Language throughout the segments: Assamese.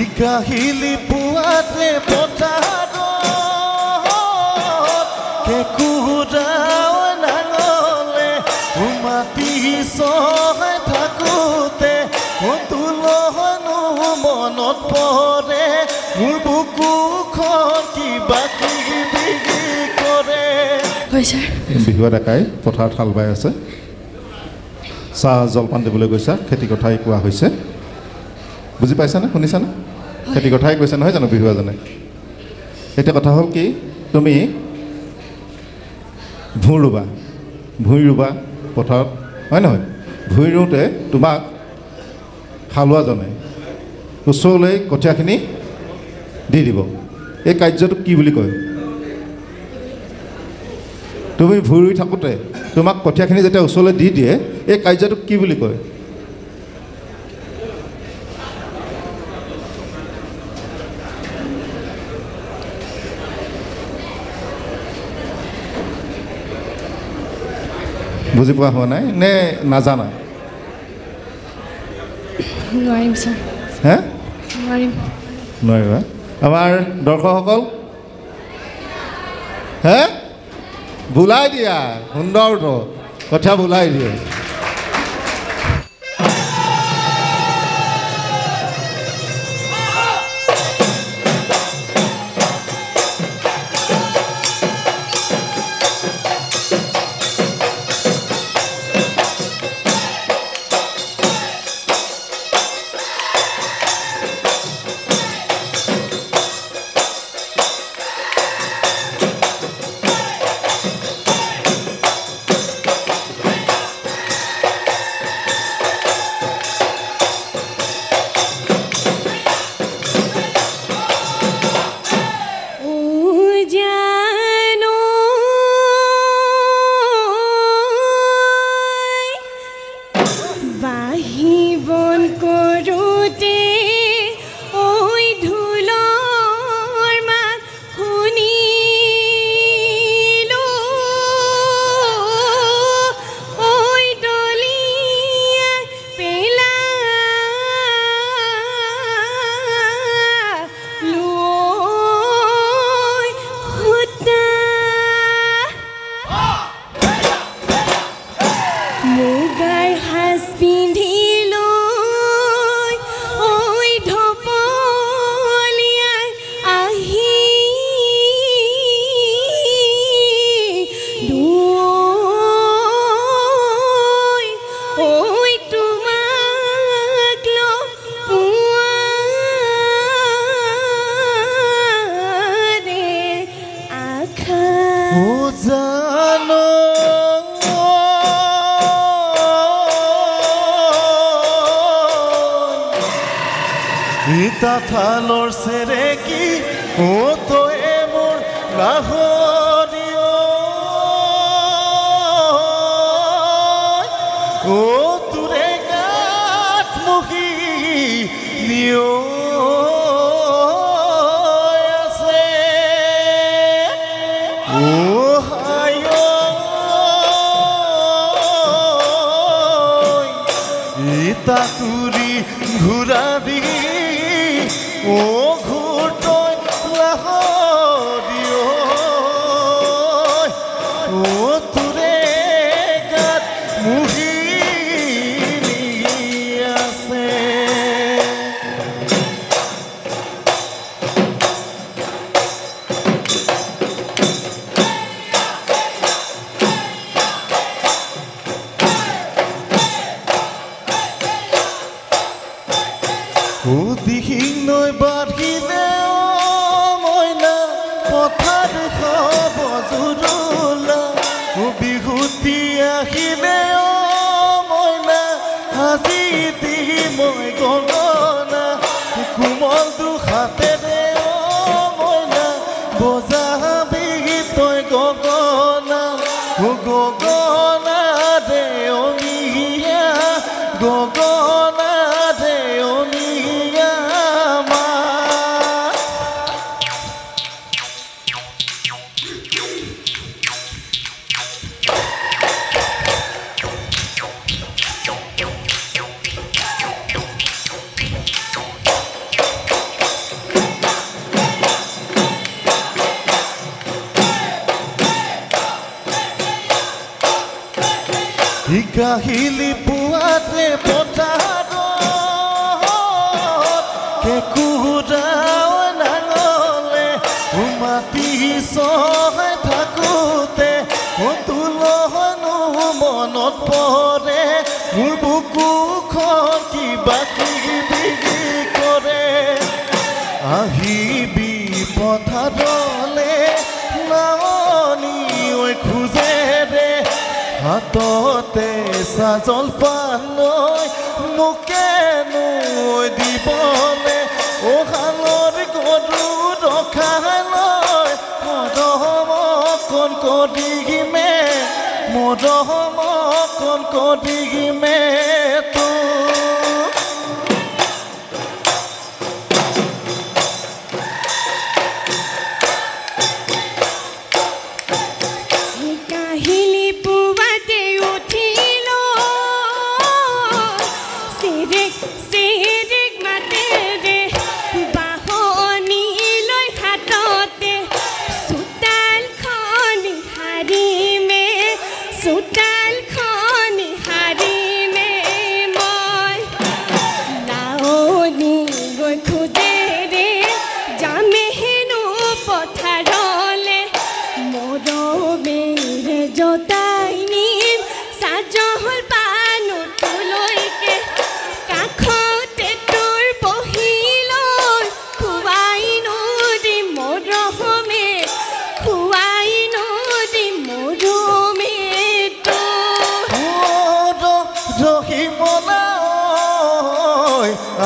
ইকাহিলি পুৱাতে পথাৰত কেঁকুৰাও নাঙলে মাটি চহাই থাকোঁতে তুলনো মনত পৰে মোৰ বুকুখন কিবা কিবি কৰে। বিহুৱা ডেকাই পথাৰত হাল বাই আছে, চাহ জলপান দিবলৈ গৈছা, খেতি কথাই কোৱা হৈছে। বুজি পাইছানে, শুনিছানে? খেতি কথাই কৈছে নহয় জানো বিহুৱাজনে? এতিয়া কথা হ'ল কি, তুমি ভূঁই ৰুবা পথাৰত, হয় নহয়? ভূঁই ৰুওঁতে তোমাক হালোৱাজনে ওচৰলৈ কঠীয়াখিনি দি দিব। এই কাৰ্যটোক কি বুলি কয়? তুমি ভূঁই ৰুই থাকোঁতে তোমাক কঠীয়াখিনি যেতিয়া ওচৰলৈ দি দিয়ে, এই কাৰ্যটোক কি বুলি কয়? বুজি পোৱা হোৱা নাই নে নাজানা? নোৱাৰিম ছাৰ। হে নোৱাৰিবা? আমাৰ দৰ্শকসকল হে বোলাই দিয়া, সুন্দৰটো কথা বোলাই দিয়ে। ইতা থালৰ চেৰেকি ও তয়ে মোৰ গাহৰিয় ও তোৰে গাত মুহি নিয় আছে ও হায় ইতা তুৰি ঘূৰা দি ও ঘুটই লাহৰিয় ও তোৰে গাত মুহি আছে। ও দিহিং নৈ বাঢ়িলে মইনা পথাৰ খাব জুৰুলা ও বিহুতি আহিলে মইনা আজি দি মই গগনা কোমল দুহাতেৰে মইনা বজাবি তই গগনা ও গগনা দে অমিয়া গগনা দে অমিয়া কাহিলি পুৱাতে পথাৰত কেঁকুৰাও নাঙলে মাটি চহাই থাকোঁতে তুলনো মনত পৰে মোৰ বুকুখন কিবা কিবি কৰে আহিবি পথাৰলে নাৱনী ঐ খোজে ৰে হাততে জলপান লৈ মোকে নৈ দিবলে শালৰ গৰু ৰখালৈ মৰম অকণ কৰিমে মৰম অকণ কৰিমে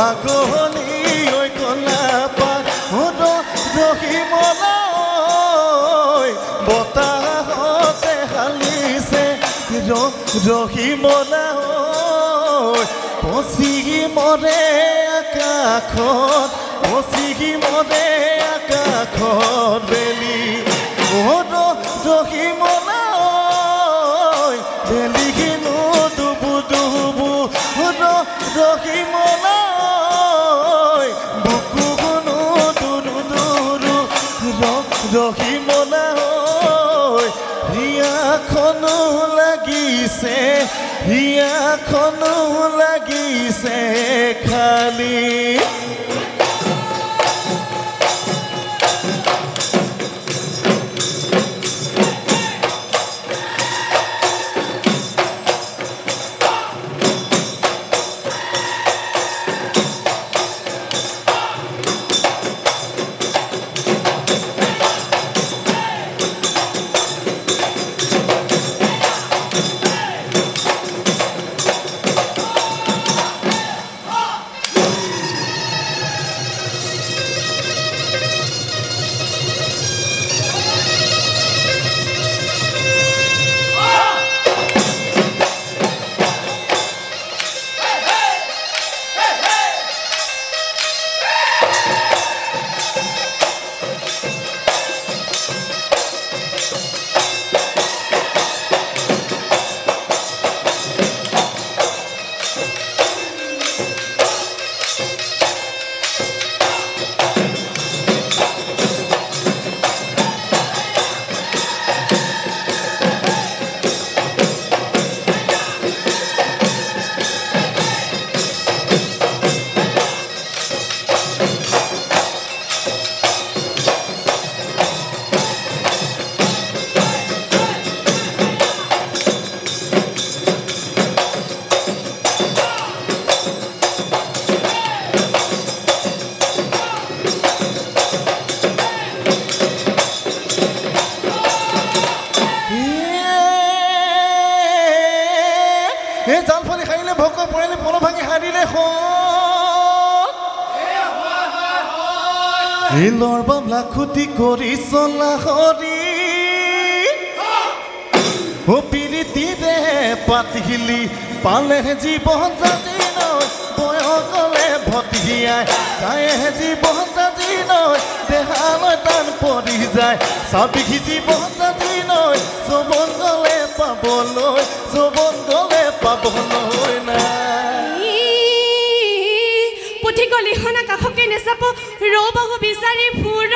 আগলি ঐ কলা পাত ৰহিমলৈ বতাহতে হালিছে ৰহিমলৈ পচি মৰে আকাশত পচি মৰে আকাশত বেলি ৰহিমলৈ বেলি কিনো ডুবু ডুবু ৰহিমলৈ বুকুখনো দুৰু দুৰু ৰহিমলৈ হিয়াখনো লাগিছে খালি জালফালি খাইলে ভোক পৰিলে পল ভাঙি হাৰিলে শিলৰ বাবলা খুটি কৰি চলা হৰি পিৰিতি দে পাতিলি পালে জীৱন জাতি নয় বয়সলে ভটিয়াই তায়ে জীৱন জাতি নয় দেহালৈ টান পৰি যায় চাবিখি জীৱন জাতি নয় যৌৱন গলে পাবলৈ নাই পুঠি গলিখন আকাশকে নেচাব ৰ'বক বিচাৰি ফুৰ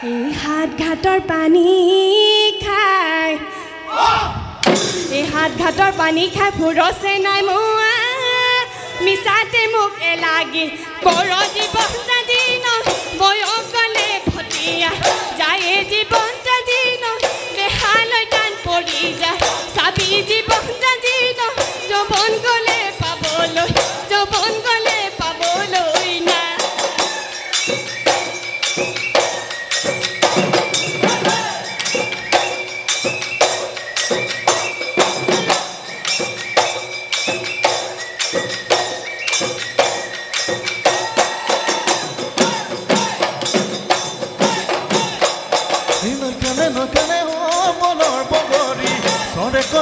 এই হাত ঘাটৰ পানী খাই এই হাত ঘাটৰ পানী খাই ফুৰছে নাই মোৱা মিছাতে মোক এলাগি কৰ জীৱন দিন বয়স গ'লে ভটিয়া যায় জীৱন দিন দেহালৈ টান পৰি যায় চাবি জীৱন দিন যৌৱন গ'লে পাবলৈ না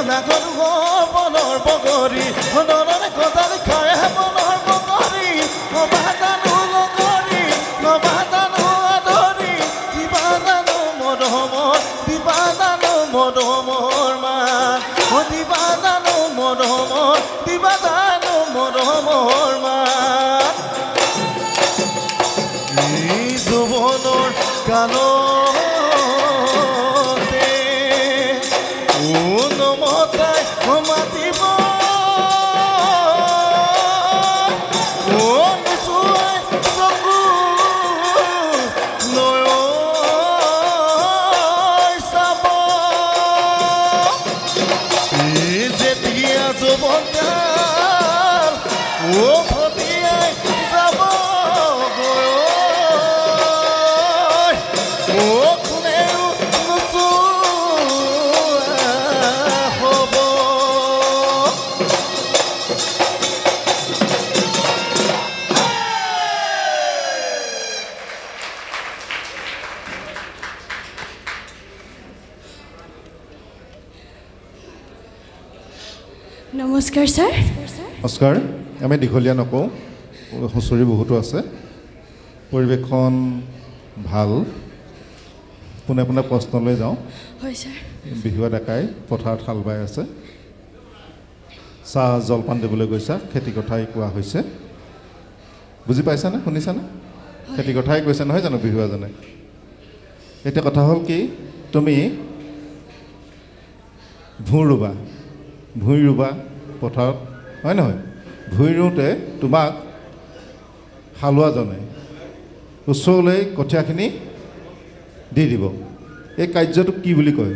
নাগৰ বনৰ বগৰী নদৰে গদাল খাই বনৰ বগৰী নবাদানো লগৰী নবাদানো আদৰি দিবাদানো মৰমৰ দিবাদানো মৰমৰ মান দিবাদানো মৰমৰ দিবাদানো মৰমৰ মান এই যৌৱনৰ কালৰ মাতিব চকু চাব যেতিয়া যৌৱনকাল ভটিয়াই যাব কোনেও নমস্কাৰ ছাৰ নমস্কাৰ আমি দীঘলীয়া নকওঁ হুঁচৰি বহুতো আছে পৰিৱেশখন ভাল পোনে পোনে প্ৰশ্নলৈ যাওঁ হয় ছাৰ বিহুৱা ডেকাই পথাৰত হাল বাই আছে চাহ জলপান দিবলৈ গৈছা খেতি কথাই কোৱা হৈছে বুজি পাইছানে শুনিছানে খেতি কথাই কৈছে নহয় জানো বিহুৱাজনে এতিয়া কথা হ'ল কি তুমি ভূঁই ৰুবা পথাৰত হয় নহয় ভূঁই ৰুওঁতে তোমাক হালোৱাজনে ওচৰলৈ কঠীয়াখিনি দি দিব এই কাৰ্যটোক কি বুলি কয়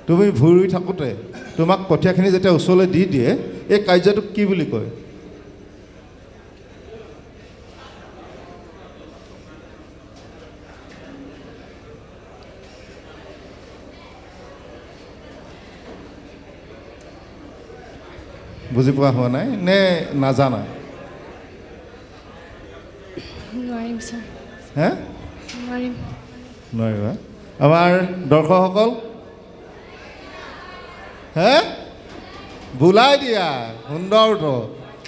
তুমি ভূঁই ৰুই থাকোঁতে তোমাক কঠীয়াখিনি যেতিয়া ওচৰলৈ দি দিয়ে এই কাৰ্যটোক কি বুলি কয় বুজি পোৱা হোৱা নাই নে নাজানা নোৱাৰিম ছাৰ হে নোৱাৰিবা আমাৰ দৰ্শকসকল হে বোলাই দিয়া সুন্দৰটো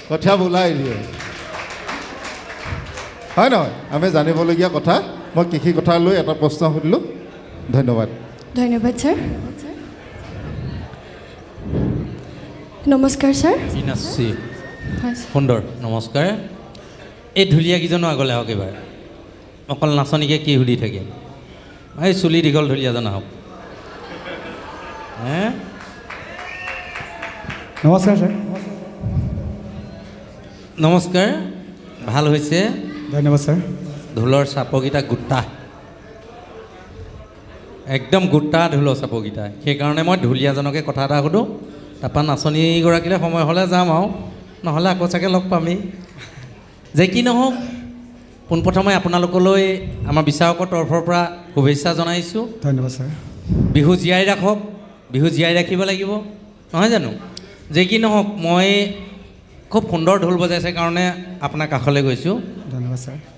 কঠীয়া বোলাই দিয়ে হয় নহয় আমি জানিবলগীয়া কথা মই কৃষি কথা লৈ এটা প্ৰশ্ন সুধিলোঁ ধন্যবাদ ছাৰ নমস্কাৰ ছাৰ সুন্দৰ নমস্কাৰ এই ঢুলীয়াকেইজনো আগলৈ আহক এবাৰ অকল নাচনীকে কি সুধি থাকিম এই চুলি দীঘল ঢুলীয়াজন আহক হে নমস্কাৰ ছাৰ নমস্কাৰ ভাল হৈছে ধন্যবাদ ছাৰ ঢোলৰ চাপকেইটা গোটা একদম গোটা ঢোলৰ চাপকেইটা সেইকাৰণে মই ঢুলীয়াজনকে কথা এটা সুধোঁ তাৰপৰা নাচনীগৰাকীলৈ সময় হ'লে যাম আৰু নহ'লে আকৌ চাগে লগ পামেই যে কি নহওক পোনপ্ৰথমে আপোনালোকলৈ আমাৰ বিচাৰকৰ তৰফৰ পৰা শুভেচ্ছা জনাইছোঁ ধন্যবাদ ছাৰ বিহু জীয়াই ৰাখক বিহু জীয়াই ৰাখিব লাগিব নহয় জানো যে কি নহওক মই খুব সুন্দৰ ঢোল বজাইছে কাৰণে আপোনাৰ কাষলৈ গৈছোঁ ধন্যবাদ ছাৰ